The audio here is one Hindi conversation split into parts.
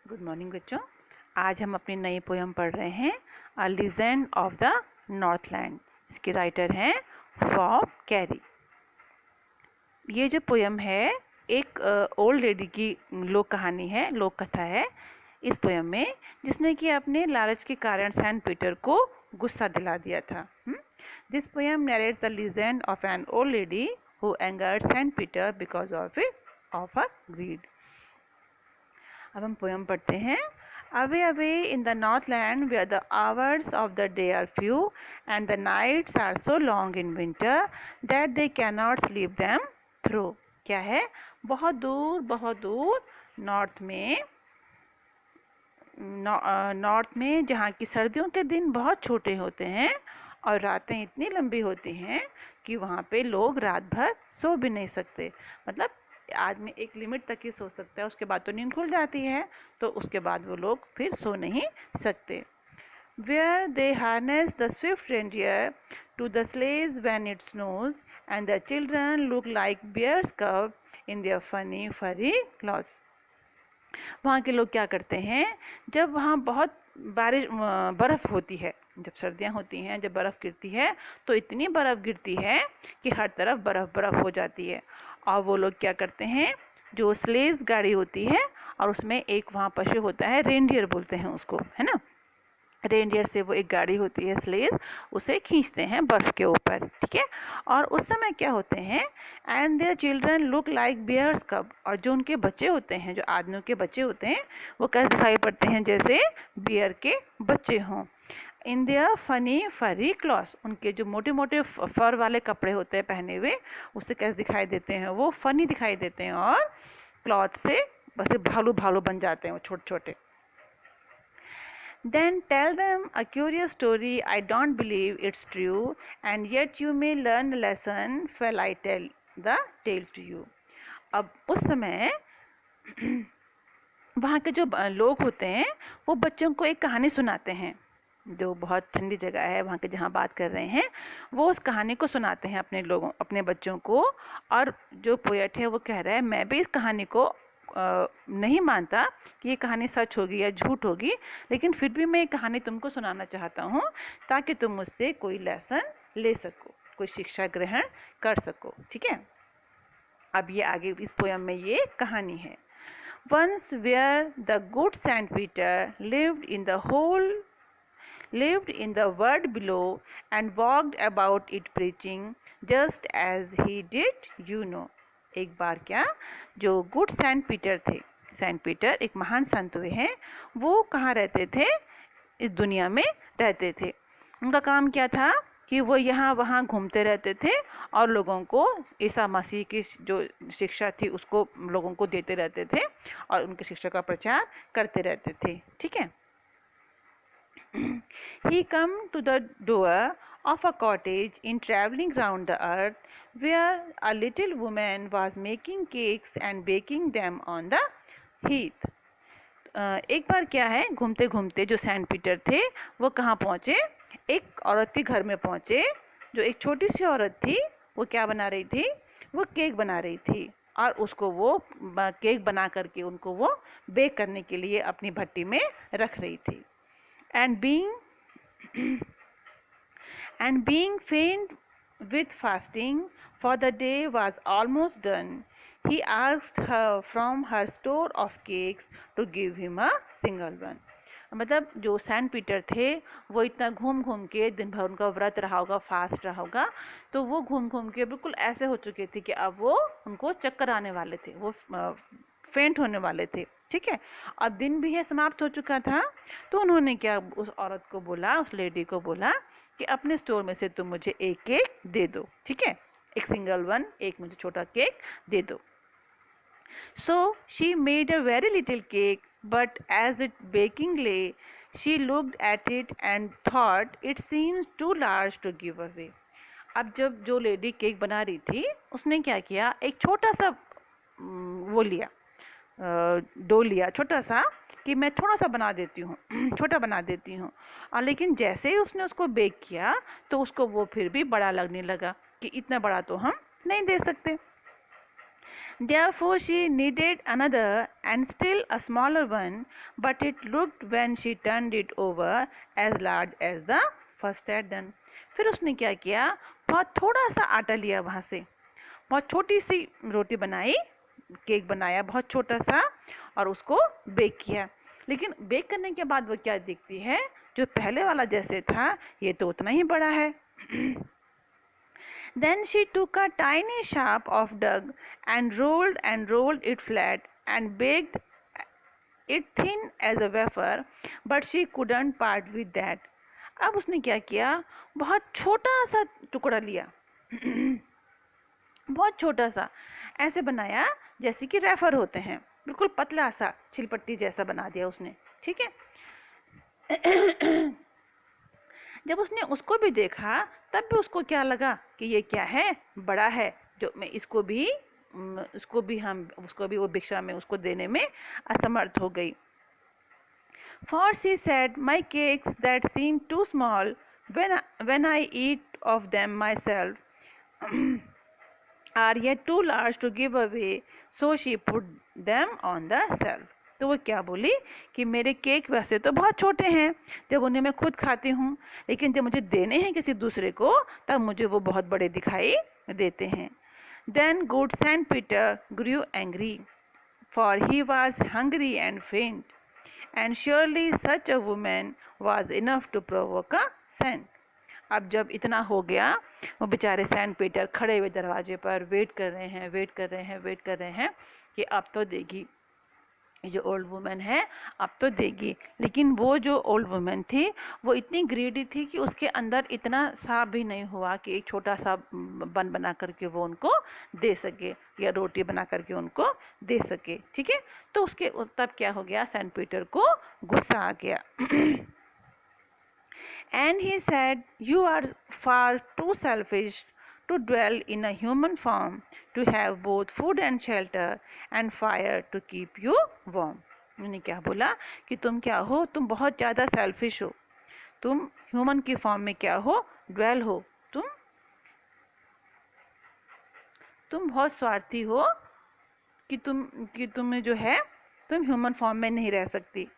गुड मॉर्निंग बच्चों। आज हम अपनी नई पोयम पढ़ रहे हैं अ लीजेंड ऑफ द नॉर्थलैंड। इसके राइटर हैं बॉब कैरी। ये जो पोयम है एक ओल्ड लेडी की लोक कहानी है, लोक कथा है इस पोयम में, जिसने कि अपने लालच के कारण सेंट पीटर को गुस्सा दिला दिया था। This poem narrates the legend of an old lady who angered Saint Peter because of her greed. अब हम पोयम पढ़ते हैं। Away, away in the northland where the hours of the day are few and the nights are so long in winter that they cannot sleep them through। क्या है? बहुत दूर नॉर्थ में जहाँ की सर्दियों के दिन बहुत छोटे होते हैं और रातें इतनी लंबी होती हैं कि वहाँ पे लोग रात भर सो भी नहीं सकते। मतलब आदमी एक लिमिट तक ही सो सकता है, उसके बाद तो नींद खुल जाती है, तो उसके बाद वो लोग फिर सो नहीं सकते। Where they harness the swift reindeer to the sleighs when it snows, and the children look like bears cub in their funny furry claws। वहाँ के लोग क्या करते हैं, जब वहाँ बहुत बर्फ़ होती है, जब सर्दियाँ होती हैं, जब बर्फ़ गिरती है तो इतनी बर्फ़ गिरती है कि हर तरफ बर्फ़ हो जाती है। और वो लोग क्या करते हैं, जो स्लेज गाड़ी होती है और उसमें एक वहाँ पशु होता है, रेनडियर बोलते हैं उसको, है ना। रेनडियर से वो एक गाड़ी होती है स्लेज, उसे खींचते हैं बर्फ के ऊपर, ठीक है। और उस समय क्या होते हैं, and their children look like bears cub, और जो उनके बच्चे होते हैं, जो आदमियों के बच्चे होते हैं, वो कैसे दिखाई पड़ते हैं, जैसे बियर के बच्चे हों। इन देयर फनी फरी क्लॉथ, उनके जो मोटे मोटे फर वाले कपड़े होते हैं पहने हुए, उससे कैसे दिखाई देते हैं, वो फनी दिखाई देते हैं, और क्लॉथ से बस भालू भालू बन जाते हैं वो छोटे छोटे। Then tell them a curious story. I don't believe it's true, and yet you may learn a lesson. Shall I tell the tale to you? अब उस समय वहाँ के जो लोग होते हैं वो बच्चों को एक कहानी सुनाते हैं। जो बहुत ठंडी जगह है वहाँ के, जहाँ बात कर रहे हैं, वो उस कहानी को सुनाते हैं अपने बच्चों को। और जो पोएट है वो कह रहा है, मैं भी इस कहानी को नहीं मानता कि ये कहानी सच होगी या झूठ होगी, लेकिन फिर भी मैं ये कहानी तुमको सुनाना चाहता हूँ ताकि तुम मुझसे कोई लेसन ले सको, कोई शिक्षा ग्रहण कर सको, ठीक है। अब ये आगे इस पोयम में ये कहानी है। Once where the good Saint Peter lived in the world below and walked about it preaching just as he did, you know। एक बार क्या, जो गुड सेंट पीटर थे, सेंट पीटर एक महान संत हुए हैं, वो कहाँ रहते थे, इस दुनिया में रहते थे। उनका काम क्या था कि वो यहाँ वहाँ घूमते रहते थे और लोगों को ईसा मसीह की जो शिक्षा थी उसको लोगों को देते रहते थे और उनकी शिक्षा का प्रचार करते रहते थे, ठीक है। He come to the door of a cottage in traveling round the earth, where a little woman was making cakes and baking them on the heath। एक बार क्या है, घूमते घूमते जो सेंट पीटर थे वो कहाँ पहुँचे, एक औरत के घर में पहुँचे। जो एक छोटी सी औरत थी, वो क्या बना रही थी, वो केक बना रही थी, और उसको वो केक बना करके उनको वो बेक करने के लिए अपनी भट्टी में रख रही थी। And being faint with fasting, for the day was almost done, he asked her from her store of cakes to give him a single one। मतलब जो सेंट पीटर थे वो इतना घूम घूम के, दिन भर उनका व्रत रहा होगा, फास्ट रहा होगा, तो वो घूम घूम के बिल्कुल ऐसे हो चुके थे कि अब वो उनको चक्कर आने वाले थे, वो फेंट होने वाले थे, ठीक है। अब दिन भी है समाप्त हो चुका था, तो उन्होंने क्या उस औरत को बोला, उस लेडी को बोला कि अपने स्टोर में से तुम मुझे एक केक दे दो, ठीक है, एक सिंगल वन, एक मुझे छोटा केक दे दो। So she made a very little cake, but as it baking lay, she looked at it and thought it seems too large to give away। अब जब जो लेडी केक बना रही थी उसने क्या किया, एक छोटा सा वो लिया, डो लिया छोटा सा, कि मैं थोड़ा सा बना देती हूँ छोटा बना देती हूँ। और लेकिन जैसे ही उसने उसको बेक किया तो उसको वो फिर भी बड़ा लगने लगा कि इतना बड़ा तो हम नहीं दे सकते। Therefore, she needed another and still a smaller one, but it looked when she turned it over as large as the first had done. फिर उसने क्या किया, बहुत थोड़ा सा आटा लिया वहाँ से, बहुत छोटी सी रोटी बनाई, केक बनाया बहुत छोटा सा और उसको बेक किया। लेकिन बेक करने के बाद वो क्या देखती है, जो पहले वाला जैसे था ये तो उतना ही बड़ा है। Then she took a tiny sharp of dough and rolled it flat and baked it thin as a wafer, but she couldn't part with that. अब उसने क्या किया, बहुत छोटा सा टुकड़ा लिया बहुत छोटा सा ऐसे बनाया जैसे कि रेफर होते हैं, बिल्कुल पतला सा छिलपट्टी जैसा बना दिया उसने, ठीक है। जब उसने उसको भी देखा तब भी उसको क्या लगा कि ये क्या है, बड़ा है, जो मैं इसको भी उसको भी वो भिक्षा में उसको देने में असमर्थ हो गई। For she said, my cakes that seem too small when I eat of them myself are yet too large to give away, so she put them on the shelf. तो वो क्या बोली कि मेरे केक वैसे तो बहुत छोटे हैं जब उन्हें मैं खुद खाती हूँ, लेकिन जब मुझे देने हैं किसी दूसरे को तब मुझे वो बहुत बड़े दिखाई देते हैं। Then good Saint Peter grew angry, for he was hungry and faint, and surely such a woman was enough to provoke a saint. अब जब इतना हो गया, वो बेचारे सेंट पीटर खड़े हुए दरवाजे पर वेट कर रहे हैं कि अब तो देगी, जो ओल्ड वुमेन है अब तो देगी। लेकिन वो जो ओल्ड वुमेन थी वो इतनी ग्रीडी थी कि उसके अंदर इतना सा भी नहीं हुआ कि एक छोटा सा बन बना करके वो उनको दे सके या रोटी बना करके उनको दे सके, ठीक है। तो उसके तब क्या हो गया, सेंट पीटर को गुस्सा आ गया। And he said, you are far too selfish to dwell in a human form, to have both food and shelter and fire to keep you warm. उन्होंने क्या बोला कि तुम क्या हो, तुम बहुत ज़्यादा सेल्फिश हो, तुम ह्यूमन की फॉर्म में क्या हो, ड्वेल हो, तुम बहुत स्वार्थी हो कि तुम्हें जो है तुम ह्यूमन फॉर्म में नहीं रह सकती।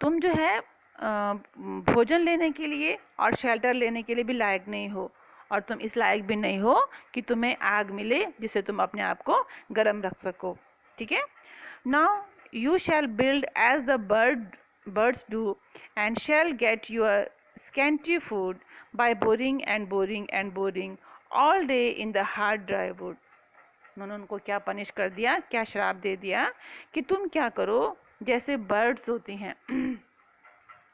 तुम जो है भोजन लेने के लिए और शेल्टर लेने के लिए भी लायक नहीं हो, और तुम इस लायक भी नहीं हो कि तुम्हें आग मिले जिससे तुम अपने आप को गर्म रख सको, ठीक है। Now you shall build as the birds do and shall get your scanty food by boring all day in the hard dry wood. उन्होंने उनको क्या पनिश कर दिया, क्या श्राप दे दिया कि तुम क्या करो, जैसे बर्ड्स होती हैं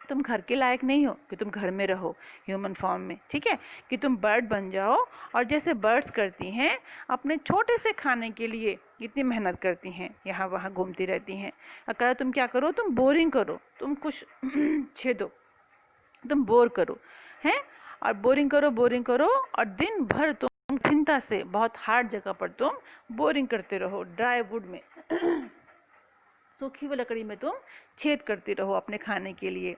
तुम घर के लायक नहीं हो कि तुम घर में रहो ह्यूमन फॉर्म में, ठीक है, कि तुम बर्ड बन जाओ और जैसे बर्ड्स करती हैं अपने छोटे से खाने के लिए कितनी मेहनत करती हैं, यहाँ वहाँ घूमती रहती हैं। अगर तुम क्या करो, तुम बोरिंग करो, तुम कुछ छेदो, तुम बोर करो हैं, और बोरिंग करो और दिन भर तुम चिंता से बहुत हार्ड जगह पर तुम बोरिंग करते रहो, ड्राई वुड में सूखी हुई लकड़ी में तुम छेद करती रहो अपने खाने के लिए।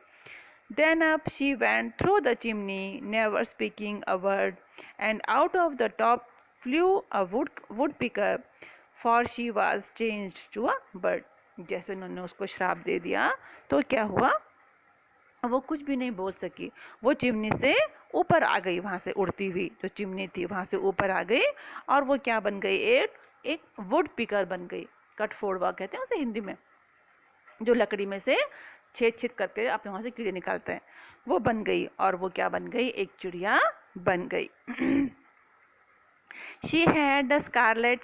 Then up she went through the chimney, never speaking a word, and out of the top flew a woodpecker, for she was changed to a bird. जैसे उन्होंने उसको श्राप दे दिया तो क्या हुआ, वो कुछ भी नहीं बोल सकी, वो चिमनी से ऊपर आ गई, वहाँ से उड़ती हुई जो चिमनी थी वहाँ से ऊपर आ गई और वो क्या बन गई, एक वुड पिकर बन गई। कटफोड़वा कहते हैं उसे हिंदी में, जो लकड़ी में से छेद करके आप वहाँ से कीड़े निकालते हैं, वो बन गई और वो क्या बन गई, एक चिड़िया बन गई। She had a scarlet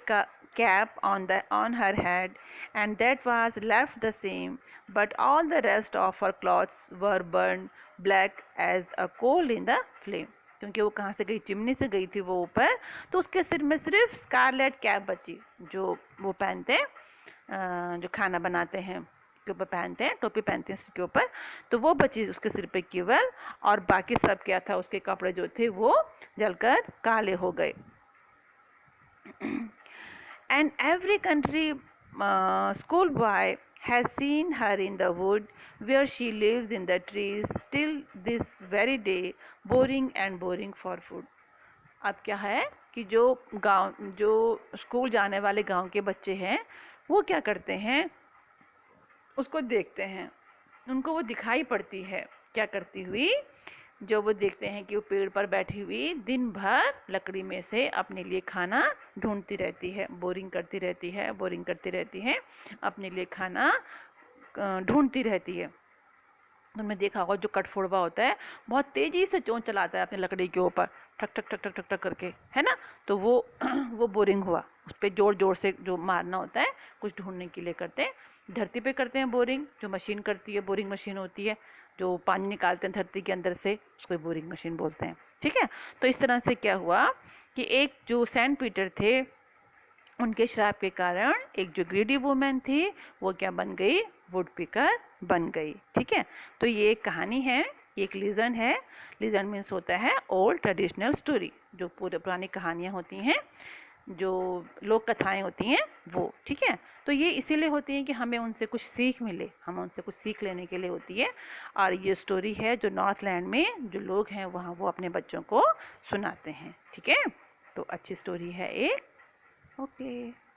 cap on her head, and that was left the same, but all the rest of her clothes were burned black as a coal in the flame. क्योंकि वो कहाँ से गई, चिमनी से गई थी वो ऊपर, तो उसके सिर में सिर्फ स्कारलेट कैप बची, जो वो पहनते हैं जो खाना बनाते हैं के ऊपर पहनते हैं, टोपी पहनते हैं उसके ऊपर, तो वो बची उसके सिर पे केवल, और बाकी सब क्या था, उसके कपड़े जो थे वो जलकर काले हो गए। And every country school boy has seen her in the wood where she lives in the trees till this very day, boring for food. अब क्या है कि जो स्कूल जाने वाले गांव के बच्चे हैं वो क्या करते हैं, उसको देखते हैं, उनको वो दिखाई पड़ती है क्या करती हुई, जो वो देखते हैं कि वो पेड़ पर बैठी हुई दिन भर लकड़ी में से अपने लिए खाना ढूंढती रहती है, बोरिंग करती रहती है, बोरिंग करती रहती है, अपने लिए खाना ढूंढती रहती है। तुमने देखा होगा जो कठफोड़वा होता है बहुत तेजी से चोंच चलाता है अपनी लकड़ी के ऊपर, ठक ठक ठक ठक ठक ठक करके, है ना। तो वो वो बोरिंग हुआ, उस पर जोर जोर से जो मारना होता है कुछ ढूंढने के लिए करते हैं। धरती पे करते हैं बोरिंग, जो मशीन करती है, बोरिंग मशीन होती है जो पानी निकालते हैं धरती के अंदर से, उसको बोरिंग मशीन बोलते हैं। ठीक है, तो इस तरह से क्या हुआ कि एक जो सैंड पीटर थे उनके श्राप के कारण एक जो ग्रीडी वुमेन थी वो क्या बन गई, वुड पिकर बन गई। ठीक है, तो ये एक कहानी है, एक लीजेंड है। लीजेंड मीन्स होता है ओल्ड ट्रेडिशनल स्टोरी, जो पूरे पुरानी कहानियाँ होती हैं, जो लोक कथाएं होती हैं वो। ठीक है, तो ये इसीलिए होती हैं कि हमें उनसे कुछ सीख मिले, हम उनसे कुछ सीख लेने के लिए होती है। और ये स्टोरी है जो नॉर्थ लैंड में जो लोग हैं वहाँ वो अपने बच्चों को सुनाते हैं। ठीक है, तो अच्छी स्टोरी है एक। ओके।